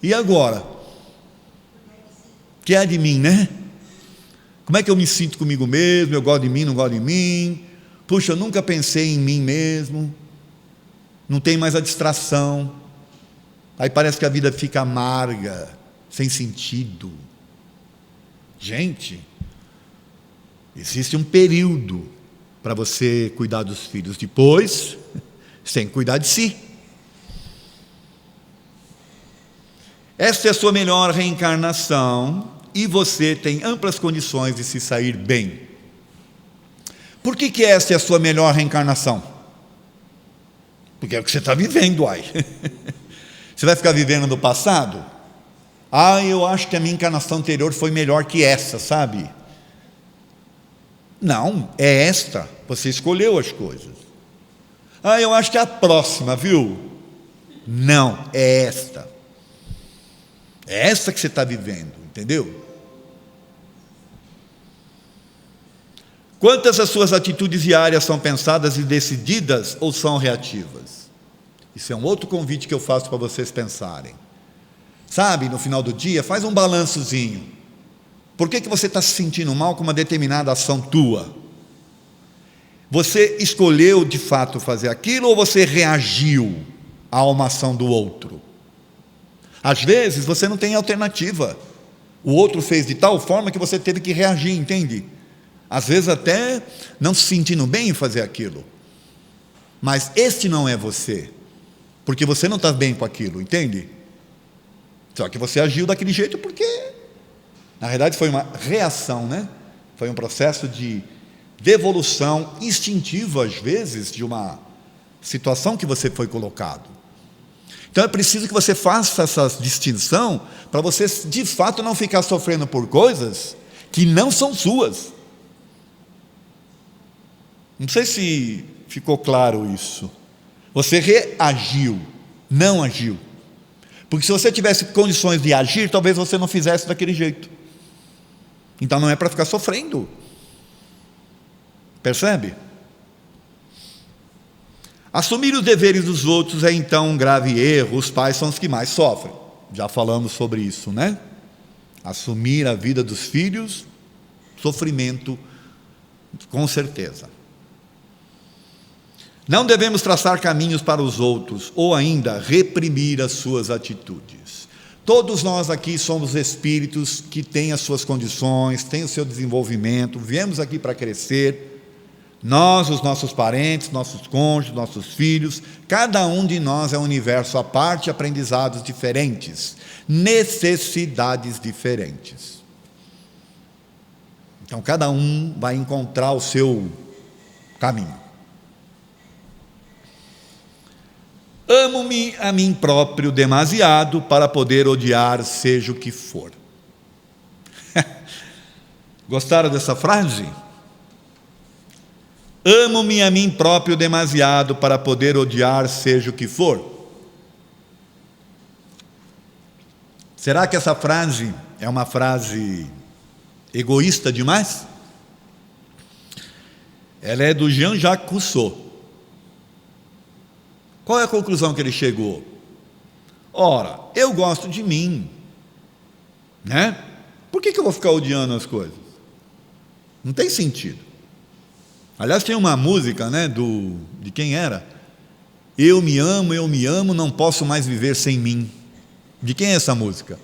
E agora? Que é de mim, Como é que eu me sinto comigo mesmo? Eu gosto de mim, não gosto de mim? Puxa, eu nunca pensei em mim mesmo. não tem mais a distração, aí parece que a vida fica amarga, sem sentido. Gente, existe um período para você cuidar dos filhos, depois você tem que cuidar de si. Esta é a sua melhor reencarnação e você tem amplas condições de se sair bem. Por que esta é a sua melhor reencarnação? Porque é o que você está vivendo, uai. Você vai ficar vivendo no passado? Eu acho que a minha encarnação anterior foi melhor que essa, sabe? Não, é esta. Você escolheu as coisas. Eu acho que é a próxima, viu? Não, é esta. É essa que você está vivendo, entendeu? Quantas das suas atitudes diárias são pensadas e decididas ou são reativas? Isso é um outro convite que eu faço para vocês pensarem. Sabe, no final do dia, faz um balançozinho. Por que você está se sentindo mal com uma determinada ação tua? Você escolheu de fato fazer aquilo ou você reagiu a uma ação do outro? Às vezes você não tem alternativa. O outro fez de tal forma que você teve que reagir, entende? Às vezes até não se sentindo bem em fazer aquilo. Mas este não é você, porque você não está bem com aquilo, entende? Só que você agiu daquele jeito porque, na verdade, foi uma reação, né? Foi um processo de devolução instintiva, às vezes, de uma situação que você foi colocado. Então é preciso que você faça essa distinção para você, de fato, não ficar sofrendo por coisas que não são suas. Não sei se ficou claro isso. Você reagiu, não agiu. Porque se você tivesse condições de agir, talvez você não fizesse daquele jeito. Então não é para ficar sofrendo. Percebe? Assumir os deveres dos outros é então um grave erro. Os pais são os que mais sofrem. Já falamos sobre isso, né? Assumir a vida dos filhos, sofrimento, com certeza. Não devemos traçar caminhos para os outros, ou ainda reprimir as suas atitudes. Todos nós aqui somos espíritos que têm as suas condições, têm o seu desenvolvimento, viemos aqui para crescer. Nós, os nossos parentes, nossos cônjuges, nossos filhos, cada um de nós é um universo à parte, aprendizados diferentes, necessidades diferentes. Então, cada um vai encontrar o seu caminho. Amo-me a mim próprio demasiado para poder odiar seja o que for. Gostaram dessa frase? Amo-me a mim próprio demasiado para poder odiar seja o que for. Será que essa frase é uma frase egoísta demais? Ela é do Jean-Jacques Rousseau. Qual é a conclusão que ele chegou? Ora, eu gosto de mim, né? Por que eu vou ficar odiando as coisas? Não tem sentido. Aliás, tem uma música, né, de quem era? Eu me amo, não posso mais viver sem mim. De quem é essa música?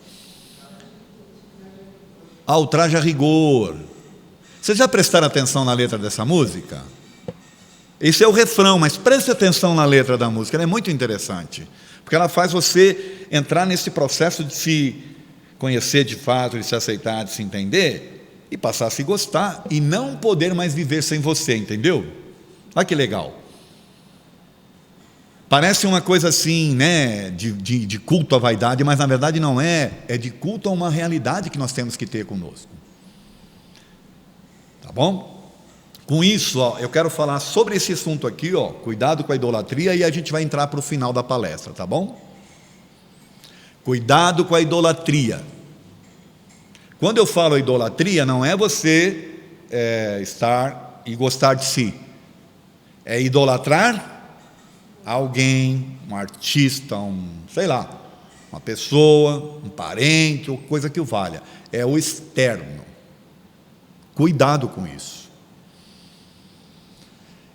O Traje a Rigor. Vocês já prestaram atenção na letra dessa música? Esse é o refrão, mas preste atenção na letra da música, ela é muito interessante, porque ela faz você entrar nesse processo de se conhecer de fato, de se aceitar, de se entender, e passar a se gostar, e não poder mais viver sem você, entendeu? Olha que legal. Parece uma coisa assim, né, de culto à vaidade, mas na verdade não é, é de culto a uma realidade que nós temos que ter conosco. Tá bom? Com isso, eu quero falar sobre esse assunto aqui, cuidado com a idolatria, e a gente vai entrar para o final da palestra, tá bom? Cuidado com a idolatria. Quando eu falo idolatria, não é você estar e gostar de si, é idolatrar alguém, um artista, sei lá, uma pessoa, um parente, ou coisa que o valha, é o externo. Cuidado com isso.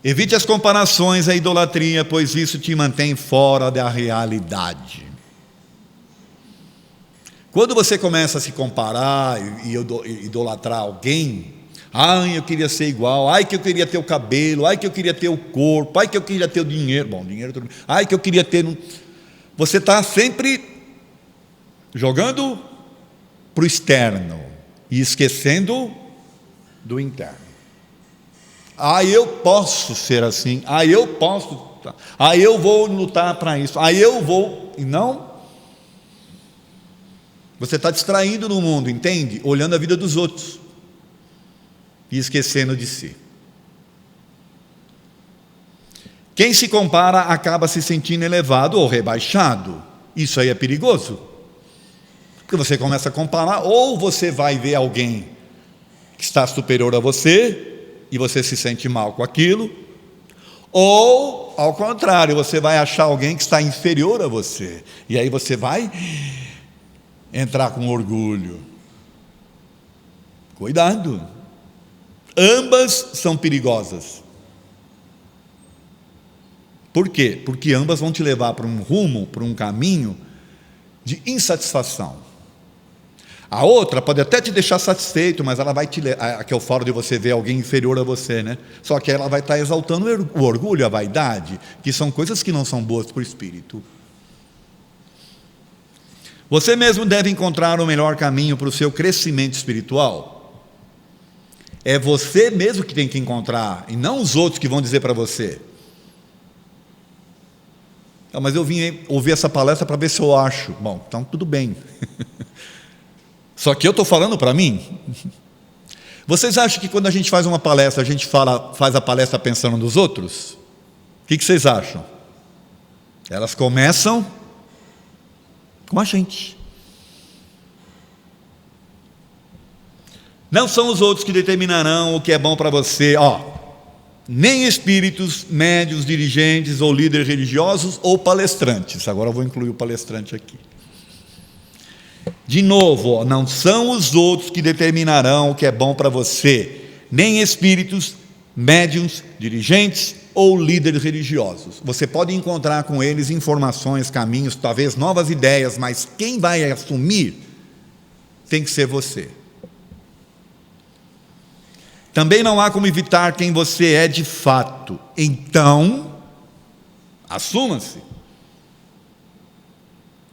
Evite as comparações à idolatria, pois isso te mantém fora da realidade. Quando você começa a se comparar e idolatrar alguém, ai, eu queria ser igual, ai, que eu queria ter o cabelo, ai, que eu queria ter o corpo, ai, que eu queria ter o dinheiro, bom, dinheiro tudo bem, ai, que eu queria ter... Você está sempre jogando para o externo e esquecendo do interno. Ah, eu posso ser assim, ah, eu posso, ah, eu vou lutar para isso, ah, eu vou, e não. Você está distraído no mundo, entende? Olhando a vida dos outros e esquecendo de si. Quem se compara acaba se sentindo elevado ou rebaixado. Isso aí é perigoso, porque você começa a comparar, ou você vai ver alguém que está superior a você e você se sente mal com aquilo, ou, ao contrário, você vai achar alguém que está inferior a você, e aí você vai entrar com orgulho. Cuidado, ambas são perigosas. Por quê? Porque ambas vão te levar para um rumo, para um caminho de insatisfação. A outra pode até te deixar satisfeito, mas ela vai te levar, que é o fora de você ver alguém inferior a você, né? Só que ela vai estar exaltando o orgulho, a vaidade, que são coisas que não são boas para o espírito. Você mesmo deve encontrar o melhor caminho para o seu crescimento espiritual. É você mesmo que tem que encontrar, e não os outros que vão dizer para você. Ah, mas eu vim ouvir essa palestra para ver se eu acho. Bom, então tudo bem. Só que eu estou falando para mim. Vocês acham que quando a gente faz uma palestra, a gente faz a palestra pensando nos outros? O que vocês acham? Elas começam com a gente. Não são os outros que determinarão o que é bom para você, nem espíritos, médiuns, dirigentes ou líderes religiosos ou palestrantes. Agora eu vou incluir o palestrante aqui. De novo, não são os outros que determinarão o que é bom para você, nem espíritos, médiuns, dirigentes ou líderes religiosos. Você pode encontrar com eles informações, caminhos, talvez novas ideias, mas quem vai assumir tem que ser você. Também não há como evitar quem você é de fato. Então, assuma-se.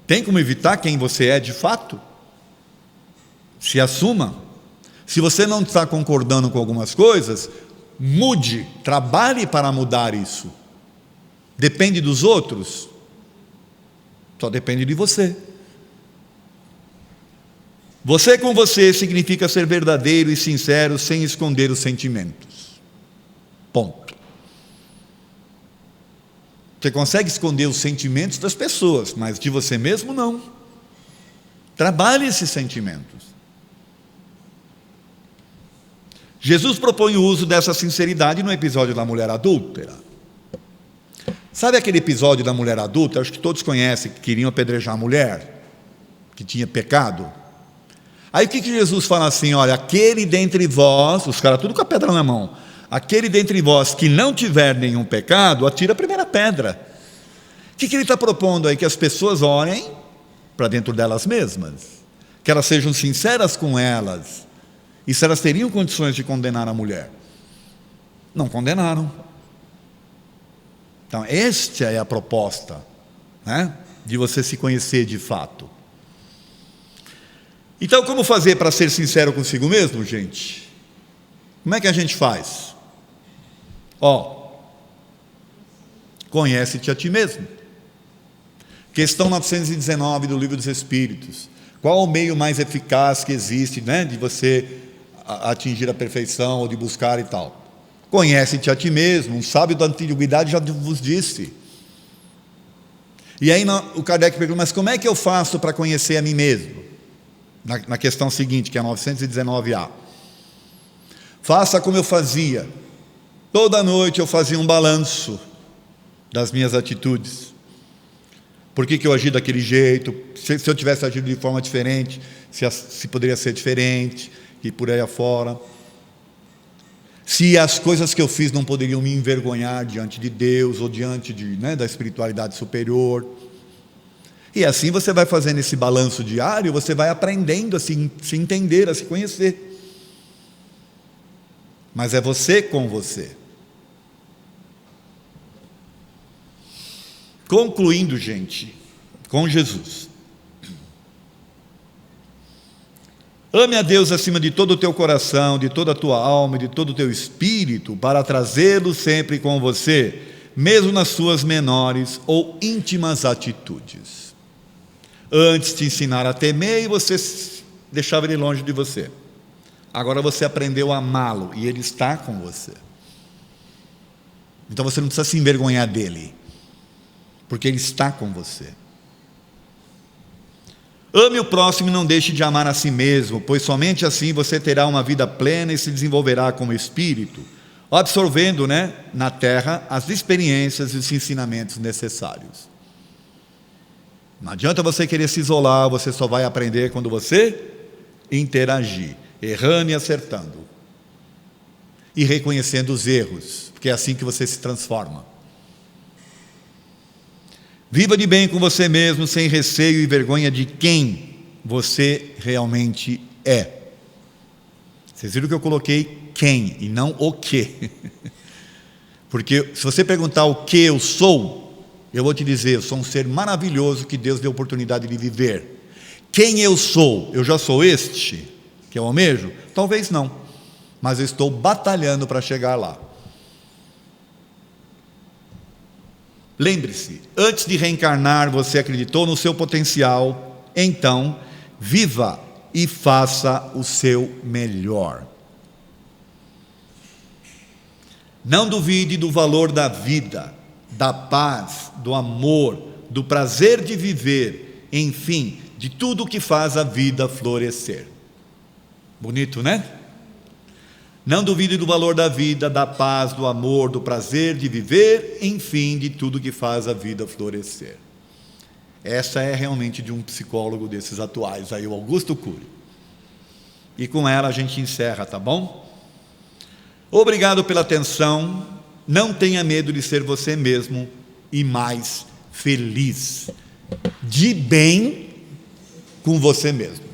Tem como evitar quem você é de fato? Se assuma. Se você não está concordando com algumas coisas, mude, trabalhe para mudar isso. Depende dos outros? Só depende de você. Você com você significa ser verdadeiro e sincero sem esconder os sentimentos. Ponto. Você consegue esconder os sentimentos das pessoas, mas de você mesmo não. Trabalhe esses sentimentos. Jesus propõe o uso dessa sinceridade no episódio da mulher adúltera. Sabe aquele episódio da mulher adúltera? Acho que todos conhecem, que queriam apedrejar a mulher, que tinha pecado. Aí o que Jesus fala assim, olha, aquele dentre vós, os caras tudo com a pedra na mão, aquele dentre vós que não tiver nenhum pecado, atira a primeira pedra. O que ele está propondo aí? Que as pessoas olhem para dentro delas mesmas, que elas sejam sinceras com elas, e se elas teriam condições de condenar a mulher. Não condenaram. Então esta é a proposta, né, de você se conhecer de fato. Então, como fazer para ser sincero consigo mesmo, gente? Como é que a gente faz? Conhece-te a ti mesmo. Questão 919 do Livro dos Espíritos. Qual o meio mais eficaz que existe, né, de você atingir a perfeição ou de buscar e tal? Conhece-te a ti mesmo. Um sábio da antiguidade já vos disse. E aí o Kardec pergunta, mas como é que eu faço para conhecer a mim mesmo? Na questão seguinte, que é a 919A. Faça como eu fazia. Toda noite eu fazia um balanço das minhas atitudes. Por que eu agi daquele jeito? Se eu tivesse agido de forma diferente, se poderia ser diferente, e por aí afora. se as coisas que eu fiz não poderiam me envergonhar diante de Deus ou diante da espiritualidade superior. E assim você vai fazendo esse balanço diário, você vai aprendendo a se entender, a se conhecer. Mas é você com você. Concluindo, gente, com Jesus. Ame a Deus acima de todo o teu coração, de toda a tua alma e de todo o teu espírito, para trazê-lo sempre com você, mesmo nas suas menores ou íntimas atitudes. Antes te ensinar a temer e você deixava ele longe de você. Agora você aprendeu a amá-lo e ele está com você. Então você não precisa se envergonhar dele, porque ele está com você. Ame o próximo e não deixe de amar a si mesmo, pois somente assim você terá uma vida plena e se desenvolverá como espírito, absorvendo, na terra as experiências e os ensinamentos necessários. Não adianta você querer se isolar, você só vai aprender quando você interagir, errando e acertando, e reconhecendo os erros, porque é assim que você se transforma. Viva de bem com você mesmo, sem receio e vergonha de quem você realmente é. Vocês viram que eu coloquei quem e não o que. Porque se você perguntar o que eu sou, eu vou te dizer, eu sou um ser maravilhoso que Deus deu a oportunidade de viver. Quem eu sou? Eu já sou este que eu almejo? Talvez não, mas eu estou batalhando para chegar lá. Lembre-se, antes de reencarnar você acreditou no seu potencial, então viva e faça o seu melhor. Não duvide do valor da vida, da paz, do amor, do prazer de viver, enfim, de tudo que faz a vida florescer. Bonito, né? Não duvide do valor da vida, da paz, do amor, do prazer de viver, enfim, de tudo que faz a vida florescer. Essa é realmente de um psicólogo desses atuais, aí o Augusto Cury. E com ela a gente encerra, tá bom? Obrigado pela atenção. Não tenha medo de ser você mesmo e mais feliz. De bem com você mesmo.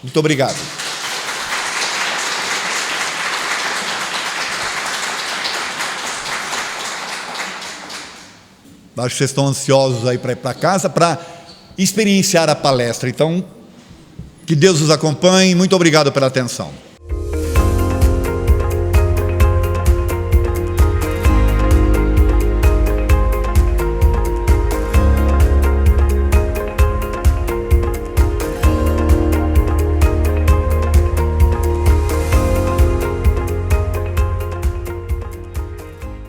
Muito obrigado. Acho que vocês estão ansiosos aí para ir para casa para experienciar a palestra. Então, que Deus os acompanhe. Muito obrigado pela atenção.